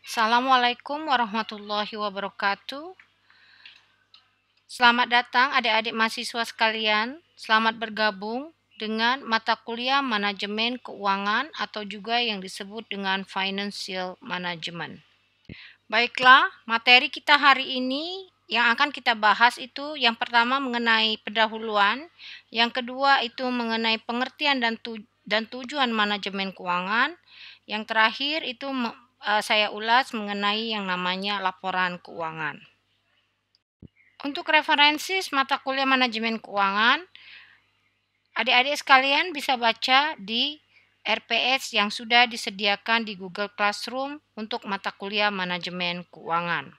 Assalamualaikum warahmatullahi wabarakatuh. Selamat datang adik-adik mahasiswa sekalian. Selamat bergabung dengan mata kuliah manajemen keuangan atau juga yang disebut dengan financial management. Baiklah, materi kita hari ini yang akan kita bahas itu yang pertama mengenai pendahuluan, yang kedua itu mengenai pengertian dan tujuan manajemen keuangan, yang terakhir itu saya ulas mengenai yang namanya laporan keuangan. Untuk referensi mata kuliah manajemen keuangan, adik-adik sekalian bisa baca di RPS yang sudah disediakan di Google Classroom untuk mata kuliah manajemen keuangan.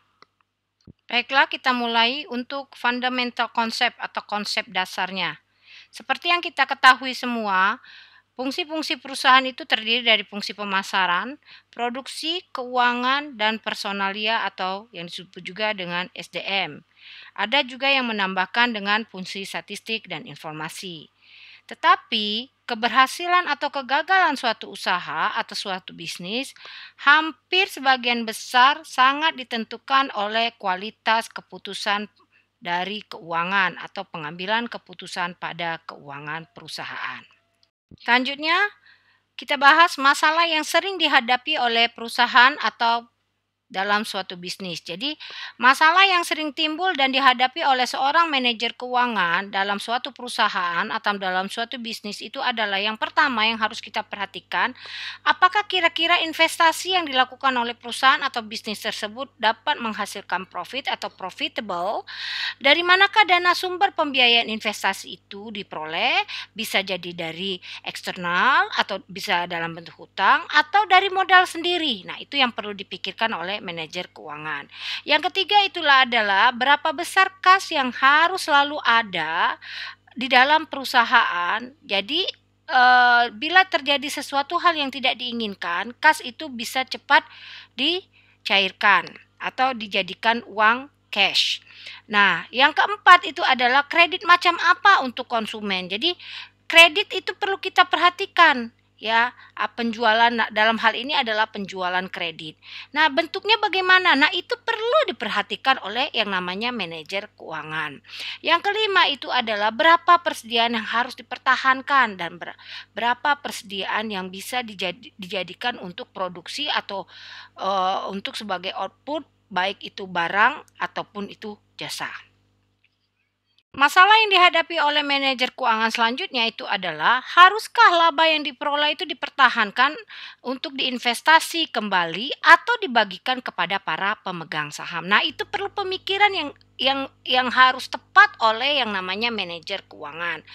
Baiklah, kita mulai untuk fundamental konsep atau konsep dasarnya. Seperti yang kita ketahui semua, fungsi-fungsi perusahaan itu terdiri dari fungsi pemasaran, produksi, keuangan, dan personalia atau yang disebut juga dengan SDM. Ada juga yang menambahkan dengan fungsi statistik dan informasi. Tetapi keberhasilan atau kegagalan suatu usaha atau suatu bisnis hampir sebagian besar sangat ditentukan oleh kualitas keputusan dari keuangan atau pengambilan keputusan pada keuangan perusahaan. Selanjutnya, kita bahas masalah yang sering dihadapi oleh perusahaan atau dalam suatu bisnis. Jadi, masalah yang sering timbul dan dihadapi oleh seorang manajer keuangan dalam suatu perusahaan atau dalam suatu bisnis itu adalah yang pertama yang harus kita perhatikan, apakah kira-kira investasi yang dilakukan oleh perusahaan atau bisnis tersebut dapat menghasilkan profit atau profitable? Dari manakah dana sumber pembiayaan investasi itu diperoleh? Bisa jadi dari eksternal atau bisa dalam bentuk hutang atau dari modal sendiri. Nah, itu yang perlu dipikirkan oleh manajer keuangan. Yang ketiga adalah berapa besar kas yang harus selalu ada di dalam perusahaan. Jadi bila terjadi sesuatu hal yang tidak diinginkan, kas itu bisa cepat dicairkan atau dijadikan uang cash. Nah, yang keempat itu adalah kredit macam apa untuk konsumen. Jadi kredit itu perlu kita perhatikan ya, penjualan dalam hal ini adalah penjualan kredit. Nah, bentuknya bagaimana? Nah, itu perlu diperhatikan oleh yang namanya manajer keuangan. Yang kelima itu adalah berapa persediaan yang harus dipertahankan dan berapa persediaan yang bisa dijadikan untuk produksi atau untuk sebagai output, baik itu barang ataupun itu jasa. Masalah yang dihadapi oleh manajer keuangan selanjutnya itu adalah haruskah laba yang diperoleh itu dipertahankan untuk diinvestasi kembali atau dibagikan kepada para pemegang saham. Nah, itu perlu pemikiran yang harus tepat oleh yang namanya manajer keuangan.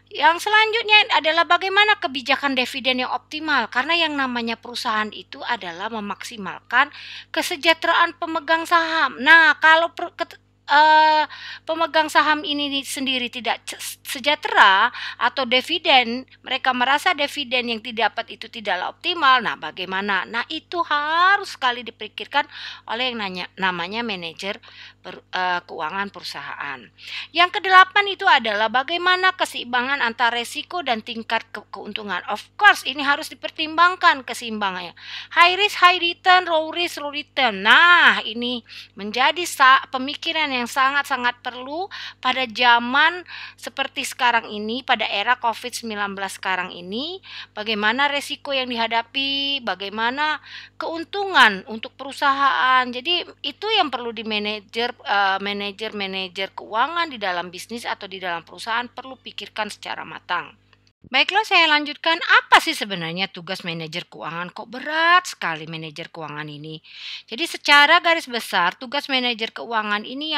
Yang selanjutnya adalah bagaimana kebijakan dividen yang optimal, karena yang namanya perusahaan itu adalah memaksimalkan kesejahteraan pemegang saham. Nah, kalau pemegang saham ini sendiri tidak sejahtera atau dividen, mereka merasa dividen yang didapat itu tidaklah optimal. Nah, bagaimana? Nah, itu harus sekali dipikirkan oleh yang namanya manajer keuangan perusahaan. Yang kedelapan itu adalah bagaimana keseimbangan antara resiko dan tingkat keuntungan. Of course, ini harus dipertimbangkan keseimbangannya. High risk, high return, low risk, low return. Nah, ini menjadi pemikiran yang sangat-sangat perlu pada zaman seperti sekarang ini, pada era COVID-19 sekarang ini. Bagaimana resiko yang dihadapi, bagaimana keuntungan untuk perusahaan. Jadi itu yang perlu manajer keuangan di dalam bisnis atau di dalam perusahaan perlu pikirkan secara matang. Baiklah, saya lanjutkan. Apa sih sebenarnya tugas manajer keuangan? Kok berat sekali manajer keuangan ini? Jadi secara garis besar, tugas manajer keuangan ini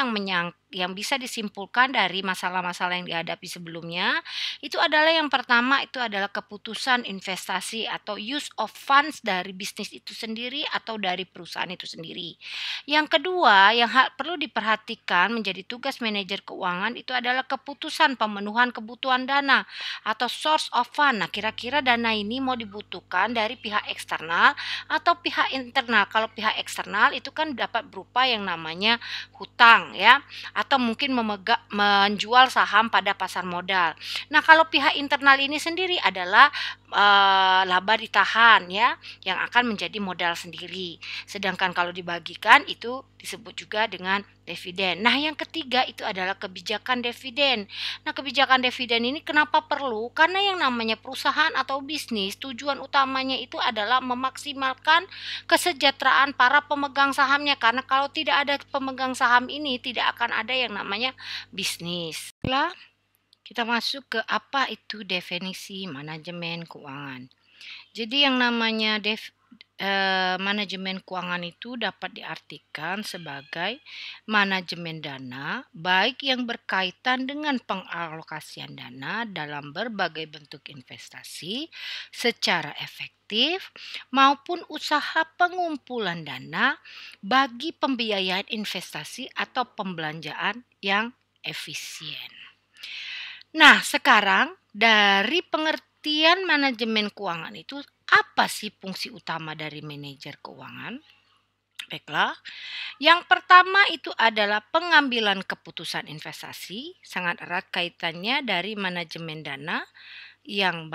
yang bisa disimpulkan dari masalah-masalah yang dihadapi sebelumnya, itu adalah yang pertama itu adalah keputusan investasi atau use of funds dari bisnis itu sendiri atau dari perusahaan itu sendiri. Yang kedua, yang perlu diperhatikan menjadi tugas manajer keuangan itu adalah keputusan pemenuhan kebutuhan dana atau source of fund. Nah, kira-kira dana ini mau dibutuhkan dari pihak eksternal atau pihak internal. Kalau pihak eksternal itu kan dapat berupa yang namanya hutang ya, atau mungkin menjual saham pada pasar modal. Nah, kalau pihak internal ini sendiri adalah laba ditahan ya, yang akan menjadi modal sendiri. Sedangkan kalau dibagikan itu disebut juga dengan dividen. Nah, yang ketiga itu adalah kebijakan dividen. Nah, kebijakan dividen ini kenapa perlu? Karena yang namanya perusahaan atau bisnis, tujuan utamanya itu adalah memaksimalkan kesejahteraan para pemegang sahamnya. Karena kalau tidak ada pemegang saham ini, tidak akan ada yang namanya bisnis. Setelah kita masuk ke apa itu definisi manajemen keuangan. Jadi yang namanya manajemen keuangan itu dapat diartikan sebagai manajemen dana baik yang berkaitan dengan pengalokasian dana dalam berbagai bentuk investasi secara efektif maupun usaha pengumpulan dana bagi pembiayaan investasi atau pembelanjaan yang efisien. Nah, sekarang dari pengertian manajemen keuangan itu apa sih fungsi utama dari manajer keuangan? Baiklah, yang pertama itu adalah pengambilan keputusan investasi, sangat erat kaitannya dari manajemen dana yang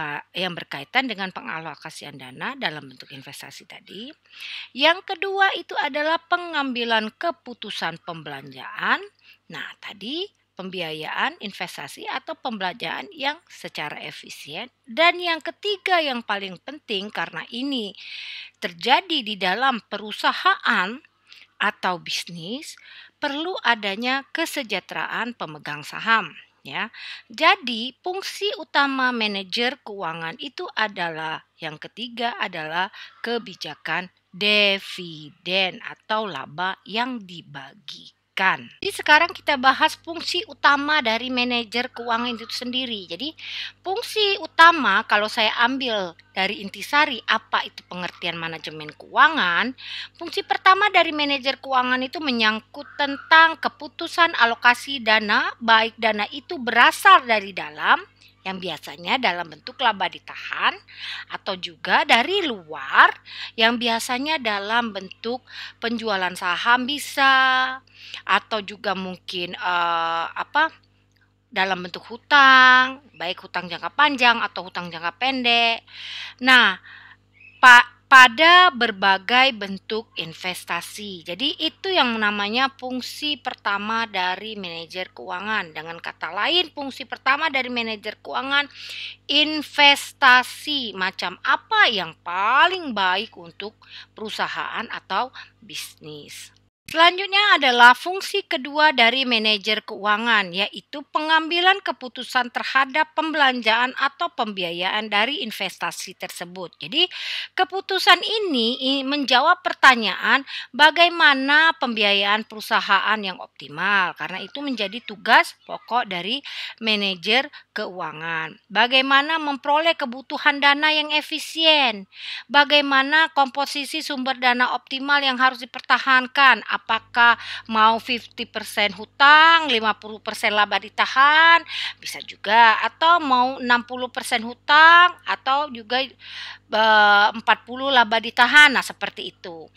berkaitan dengan pengalokasian dana dalam bentuk investasi tadi. Yang kedua itu adalah pengambilan keputusan pembelanjaan. Nah, tadi pembiayaan investasi atau pembelanjaan yang secara efisien. Dan yang ketiga yang paling penting karena ini terjadi di dalam perusahaan atau bisnis, perlu adanya kesejahteraan pemegang saham. Ya, jadi fungsi utama manajer keuangan itu adalah yang ketiga adalah kebijakan dividen atau laba yang dibagikan. Jadi sekarang kita bahas fungsi utama dari manajer keuangan itu sendiri. Jadi fungsi utama kalau saya ambil dari intisari apa itu pengertian manajemen keuangan, fungsi pertama dari manajer keuangan itu menyangkut tentang keputusan alokasi dana, baik dana itu berasal dari dalam yang biasanya dalam bentuk laba ditahan atau juga dari luar yang biasanya dalam bentuk penjualan saham bisa atau juga mungkin dalam bentuk hutang, baik hutang jangka panjang atau hutang jangka pendek. Nah, pada berbagai bentuk investasi. Jadi itu yang namanya fungsi pertama dari manajer keuangan. Dengan kata lain, fungsi pertama dari manajer keuangan investasi. Macam apa yang paling baik untuk perusahaan atau bisnis. Selanjutnya adalah fungsi kedua dari manajer keuangan, yaitu pengambilan keputusan terhadap pembelanjaan atau pembiayaan dari investasi tersebut. Jadi, keputusan ini menjawab pertanyaan bagaimana pembiayaan perusahaan yang optimal, karena itu menjadi tugas pokok dari manajer keuangan. Bagaimana memperoleh kebutuhan dana yang efisien, bagaimana komposisi sumber dana optimal yang harus dipertahankan, apakah mau 50% hutang, 50% laba ditahan, bisa juga, atau mau 60% hutang atau juga 40 laba ditahan. Nah, seperti itu.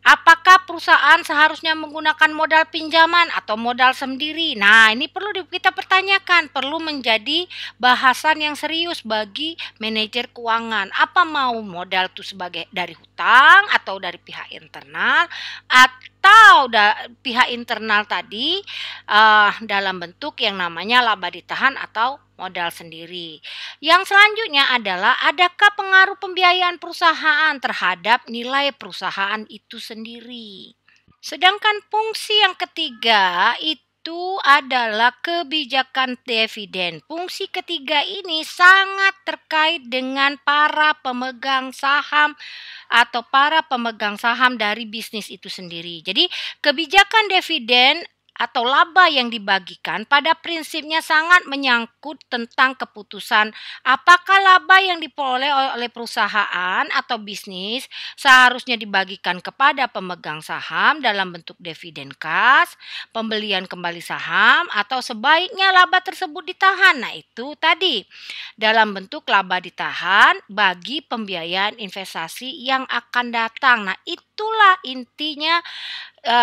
Apakah perusahaan seharusnya menggunakan modal pinjaman atau modal sendiri? Nah, ini perlu kita pertanyakan, perlu menjadi bahasan yang serius bagi manajer keuangan. Apa mau modal itu sebagai dari hutang atau dari pihak internal atau pihak internal tadi dalam bentuk yang namanya laba ditahan atau modal sendiri. Yang selanjutnya adalah adakah pengaruh pembiayaan perusahaan terhadap nilai perusahaan itu sendiri. Sedangkan fungsi yang ketiga itu adalah kebijakan dividen. Fungsi ketiga ini sangat terkait dengan para pemegang saham atau para pemegang saham dari bisnis itu sendiri. Jadi kebijakan dividen atau laba yang dibagikan pada prinsipnya sangat menyangkut tentang keputusan apakah laba yang diperoleh oleh perusahaan atau bisnis seharusnya dibagikan kepada pemegang saham dalam bentuk dividen kas, pembelian kembali saham, atau sebaiknya laba tersebut ditahan. Nah, itu tadi dalam bentuk laba ditahan bagi pembiayaan investasi yang akan datang. Nah, itu itulah intinya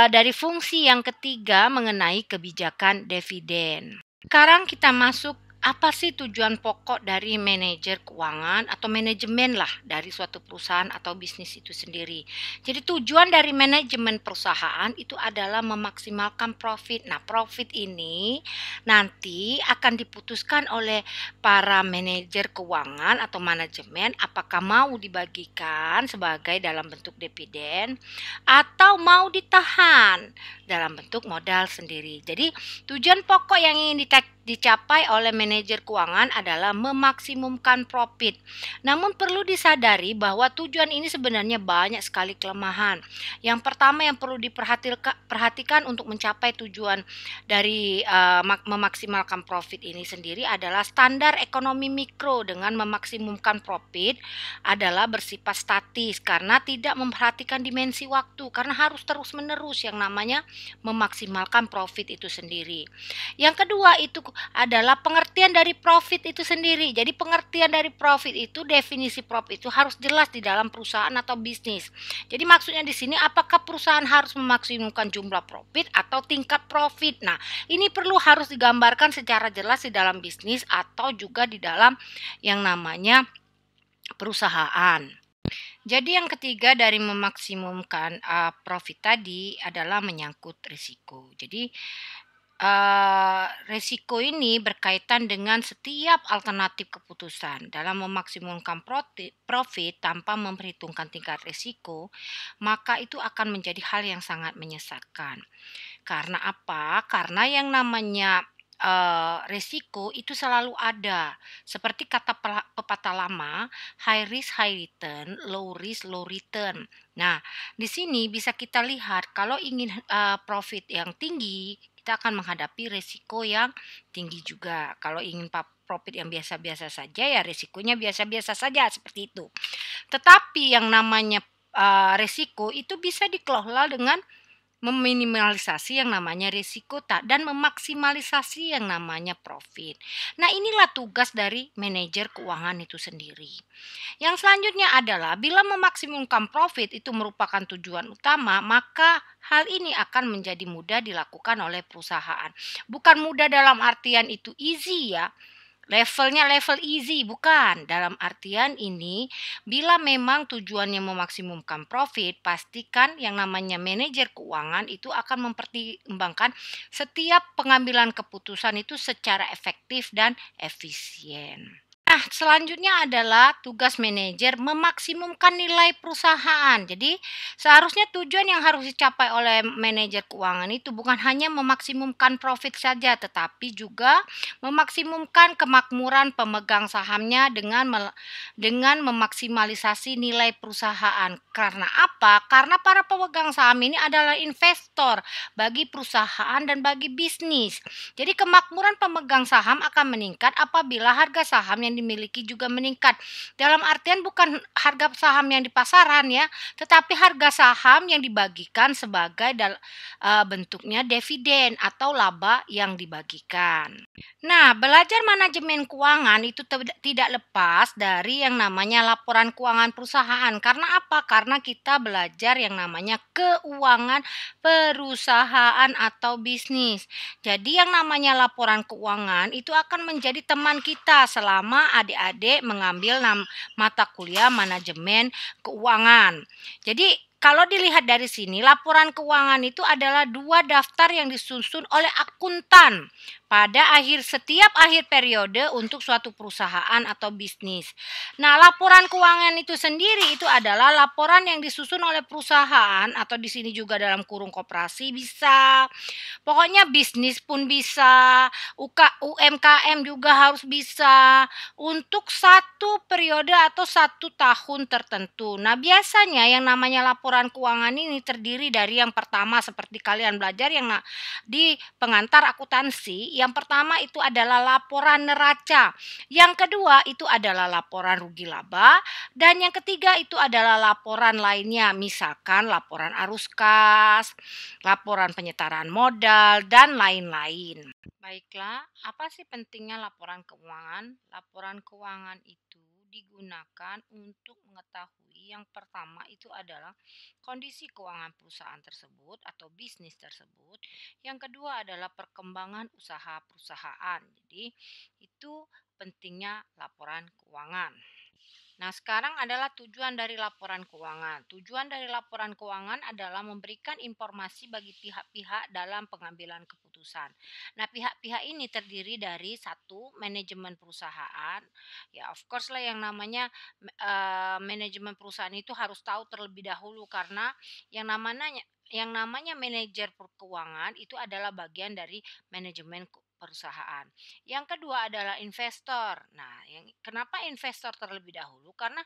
dari fungsi yang ketiga mengenai kebijakan dividen. Sekarang kita masuk, apa sih tujuan pokok dari manajer keuangan atau manajemen lah dari suatu perusahaan atau bisnis itu sendiri. Jadi tujuan dari manajemen perusahaan itu adalah memaksimalkan profit. Nah, profit ini nanti akan diputuskan oleh para manajer keuangan atau manajemen apakah mau dibagikan sebagai dalam bentuk dividen atau mau ditahan dalam bentuk modal sendiri. Jadi tujuan pokok yang ingin dicapai oleh manajer keuangan adalah memaksimumkan profit. Namun perlu disadari bahwa tujuan ini sebenarnya banyak sekali kelemahan. Yang pertama yang perlu diperhatikan untuk mencapai tujuan dari memaksimalkan profit ini sendiri adalah standar ekonomi mikro dengan memaksimumkan profit adalah bersifat statis karena tidak memperhatikan dimensi waktu, karena harus terus-menerus yang namanya memaksimalkan profit itu sendiri. Yang kedua itu adalah pengertian dari profit itu sendiri. Jadi pengertian dari profit itu, definisi profit itu harus jelas di dalam perusahaan atau bisnis. Jadi maksudnya di sini apakah perusahaan harus memaksimumkan jumlah profit atau tingkat profit. Nah, ini perlu harus digambarkan secara jelas di dalam bisnis atau juga di dalam yang namanya perusahaan. Jadi yang ketiga dari memaksimumkan profit tadi adalah menyangkut risiko. Jadi resiko ini berkaitan dengan setiap alternatif keputusan. Dalam memaksimumkan profit tanpa memperhitungkan tingkat risiko, maka itu akan menjadi hal yang sangat menyesatkan. Karena apa? Karena yang namanya resiko itu selalu ada. Seperti kata pepatah lama, high risk high return, low risk low return. Nah, di sini bisa kita lihat kalau ingin profit yang tinggi, kita akan menghadapi resiko yang tinggi juga. Kalau ingin profit yang biasa-biasa saja, ya resikonya biasa-biasa saja seperti itu. Tetapi yang namanya resiko itu bisa dikelola dengan meminimalisasi yang namanya risiko dan memaksimalisasi yang namanya profit. Nah, inilah tugas dari manajer keuangan itu sendiri. Yang selanjutnya adalah bila memaksimumkan profit itu merupakan tujuan utama, maka hal ini akan menjadi mudah dilakukan oleh perusahaan. Bukan mudah dalam artian itu easy ya, levelnya level easy, bukan. Dalam artian ini, bila memang tujuannya memaksimumkan profit, pastikan yang namanya manajer keuangan itu akan mempertimbangkan setiap pengambilan keputusan itu secara efektif dan efisien. Nah, selanjutnya adalah tugas manajer memaksimumkan nilai perusahaan. Jadi, seharusnya tujuan yang harus dicapai oleh manajer keuangan itu bukan hanya memaksimumkan profit saja, tetapi juga memaksimumkan kemakmuran pemegang sahamnya dengan memaksimalisasi nilai perusahaan. Karena apa? Karena para pemegang saham ini adalah investor bagi perusahaan dan bagi bisnis. Jadi kemakmuran pemegang saham akan meningkat apabila harga saham yang dimiliki juga meningkat. Dalam artian bukan harga saham yang di pasaran ya, tetapi harga saham yang dibagikan sebagai bentuknya dividen atau laba yang dibagikan. Nah, belajar manajemen keuangan itu tidak lepas dari yang namanya laporan keuangan perusahaan. Karena apa? Karena kita belajar yang namanya keuangan perusahaan atau bisnis. Jadi yang namanya laporan keuangan itu akan menjadi teman kita selama adik-adik mengambil mata kuliah manajemen keuangan. Jadi kalau dilihat dari sini, laporan keuangan itu adalah 2 daftar yang disusun oleh akuntan pada setiap akhir periode untuk suatu perusahaan atau bisnis. Nah, laporan keuangan itu sendiri itu adalah laporan yang disusun oleh perusahaan atau di sini juga dalam kurung koperasi bisa. Pokoknya bisnis pun bisa, UMKM juga harus bisa untuk satu periode atau 1 tahun tertentu. Nah, biasanya yang namanya laporan keuangan ini terdiri dari yang pertama seperti kalian belajar yang di pengantar akuntansi. Yang pertama itu adalah laporan neraca. Yang kedua itu adalah laporan rugi laba dan yang ketiga itu adalah laporan lainnya, misalkan laporan arus kas, laporan penyetaraan modal dan lain-lain. Baiklah, apa sih pentingnya laporan keuangan? Laporan keuangan itu digunakan untuk mengetahui yang pertama itu adalah kondisi keuangan perusahaan tersebut atau bisnis tersebut. Yang kedua adalah perkembangan usaha perusahaan. Jadi, itu pentingnya laporan keuangan. Nah, sekarang adalah tujuan dari laporan keuangan. Tujuan dari laporan keuangan adalah memberikan informasi bagi pihak-pihak dalam pengambilan keputusan. Nah, pihak-pihak ini terdiri dari satu, manajemen perusahaan. Ya, of course lah yang namanya manajemen perusahaan itu harus tahu terlebih dahulu karena yang namanya manajer keuangan itu adalah bagian dari manajemen perusahaan. Yang kedua adalah investor. Nah, kenapa investor terlebih dahulu? Karena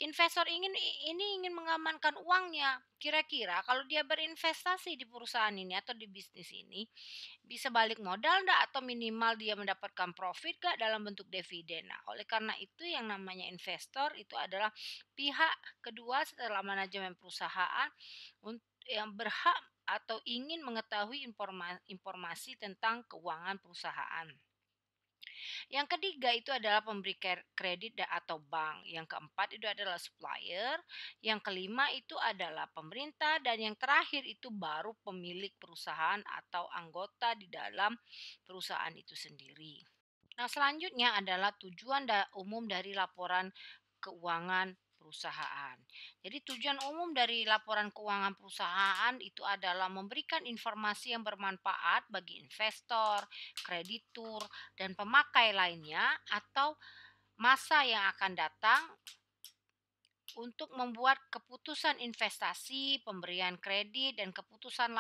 investor ingin mengamankan uangnya. Kira-kira kalau dia berinvestasi di perusahaan ini atau di bisnis ini, bisa balik modal enggak atau minimal dia mendapatkan profit enggak dalam bentuk dividen. Nah, oleh karena itu yang namanya investor itu adalah pihak kedua setelah manajemen perusahaan yang berhak atau ingin mengetahui informasi tentang keuangan perusahaan. Yang ketiga itu adalah pemberi kredit atau bank. Yang keempat itu adalah supplier. Yang kelima itu adalah pemerintah. Dan yang terakhir itu baru pemilik perusahaan atau anggota di dalam perusahaan itu sendiri. Nah, selanjutnya adalah tujuan umum dari laporan keuangan perusahaan. Jadi tujuan umum dari laporan keuangan perusahaan itu adalah memberikan informasi yang bermanfaat bagi investor, kreditur, dan pemakai lainnya atau masa yang akan datang untuk membuat keputusan investasi, pemberian kredit, dan keputusan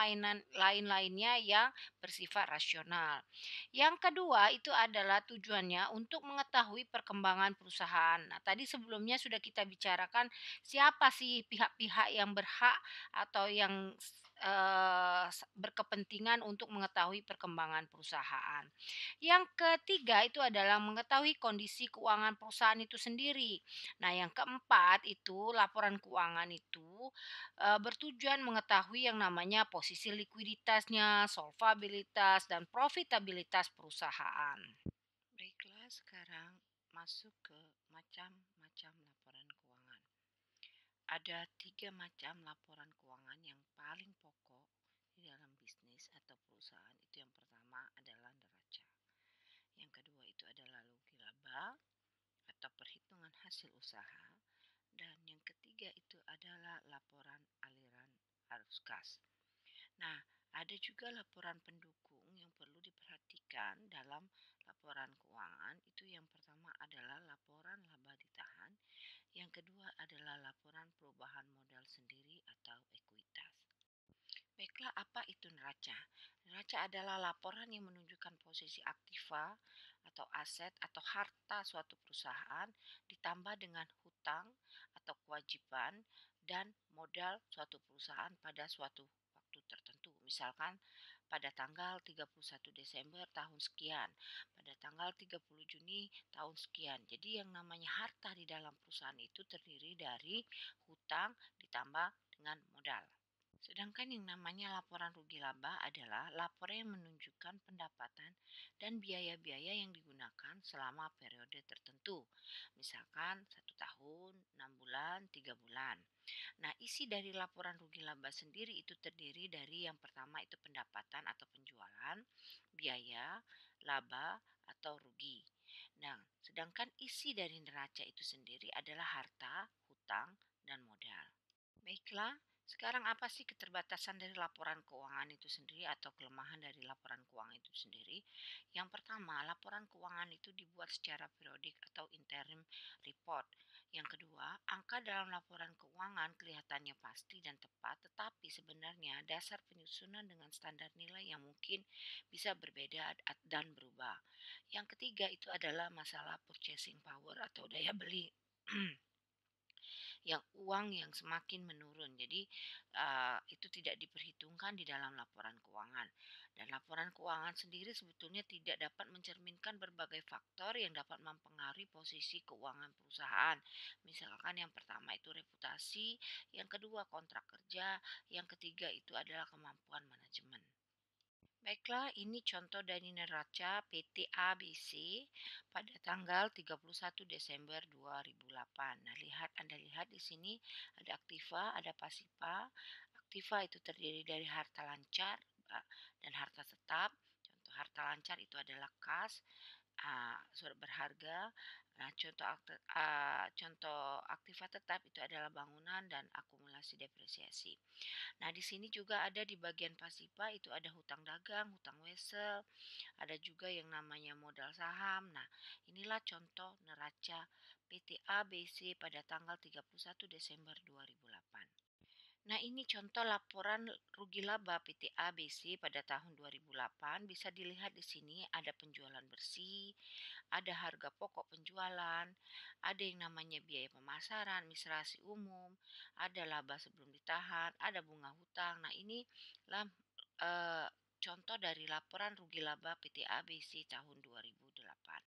lain-lainnya yang bersifat rasional. Yang kedua itu adalah tujuannya untuk mengetahui perkembangan perusahaan. Nah, tadi sebelumnya sudah kita bicarakan siapa sih pihak-pihak yang berhak atau yang berkepentingan untuk mengetahui perkembangan perusahaan. Yang ketiga itu adalah mengetahui kondisi keuangan perusahaan itu sendiri. Nah, yang keempat itu laporan keuangan itu bertujuan mengetahui yang namanya posisi likuiditasnya, solvabilitas, dan profitabilitas perusahaan. Baiklah, sekarang masuk ke macam-macam laporan keuangan. Ada 3 macam laporan keuangan yang paling pokok di dalam bisnis atau perusahaan. Itu yang pertama adalah neraca. Yang kedua itu adalah rugi laba atau perhitungan hasil usaha. Dan yang ketiga itu adalah laporan aliran arus kas. Nah, ada juga laporan pendukung yang perlu diperhatikan dalam laporan keuangan. Itu yang pertama adalah laporan laba ditahan. Yang kedua adalah laporan perubahan modal sendiri atau ekuitas. Baiklah, apa itu neraca? Neraca adalah laporan yang menunjukkan posisi aktiva atau aset atau harta suatu perusahaan ditambah dengan hutang atau kewajiban dan modal suatu perusahaan pada suatu waktu tertentu. Misalkan pada tanggal 31 Desember tahun sekian, pada tanggal 30 Juni tahun sekian. Jadi yang namanya harta di dalam perusahaan itu terdiri dari hutang ditambah dengan modal. Sedangkan yang namanya laporan rugi laba adalah laporan yang menunjukkan pendapatan dan biaya-biaya yang digunakan selama periode tertentu. Misalkan 1 tahun, 6 bulan, 3 bulan. Nah, isi dari laporan rugi laba sendiri itu terdiri dari yang pertama itu pendapatan atau penjualan, biaya, laba, atau rugi. Nah, sedangkan isi dari neraca itu sendiri adalah harta, hutang, dan modal. Baiklah, sekarang apa sih keterbatasan dari laporan keuangan itu sendiri atau kelemahan dari laporan keuangan itu sendiri? Yang pertama, laporan keuangan itu dibuat secara periodik atau interim report. Yang kedua, angka dalam laporan keuangan kelihatannya pasti dan tepat, tetapi sebenarnya dasar penyusunan dengan standar nilai yang mungkin bisa berbeda dan berubah. Yang ketiga itu adalah masalah purchasing power atau daya beli. Yang uang yang semakin menurun. Jadi itu tidak diperhitungkan di dalam laporan keuangan. Dan laporan keuangan sendiri sebetulnya tidak dapat mencerminkan berbagai faktor yang dapat mempengaruhi posisi keuangan perusahaan. Misalkan yang pertama itu reputasi, yang kedua kontrak kerja, yang ketiga itu adalah kemampuan manajemen. Baiklah, ini contoh dari neraca PT ABC pada tanggal 31 Desember 2008. Nah, Anda lihat di sini ada aktiva, ada pasiva. Aktiva itu terdiri dari harta lancar dan harta tetap. Contoh harta lancar itu adalah kas, surat berharga. Nah, contoh aktiva tetap itu adalah bangunan dan akumulasi depresiasi. Nah, di sini juga ada di bagian pasiva itu ada hutang dagang, hutang wesel, ada juga yang namanya modal saham. Nah, inilah contoh neraca PT ABC pada tanggal 31 Desember 2008. Nah, ini contoh laporan rugi laba PT ABC pada tahun 2008. Bisa dilihat di sini ada penjualan bersih, ada harga pokok penjualan, ada yang namanya biaya pemasaran, administrasi umum, ada laba sebelum ditahan, ada bunga hutang. Nah, inilah contoh dari laporan rugi laba PT ABC tahun 2008.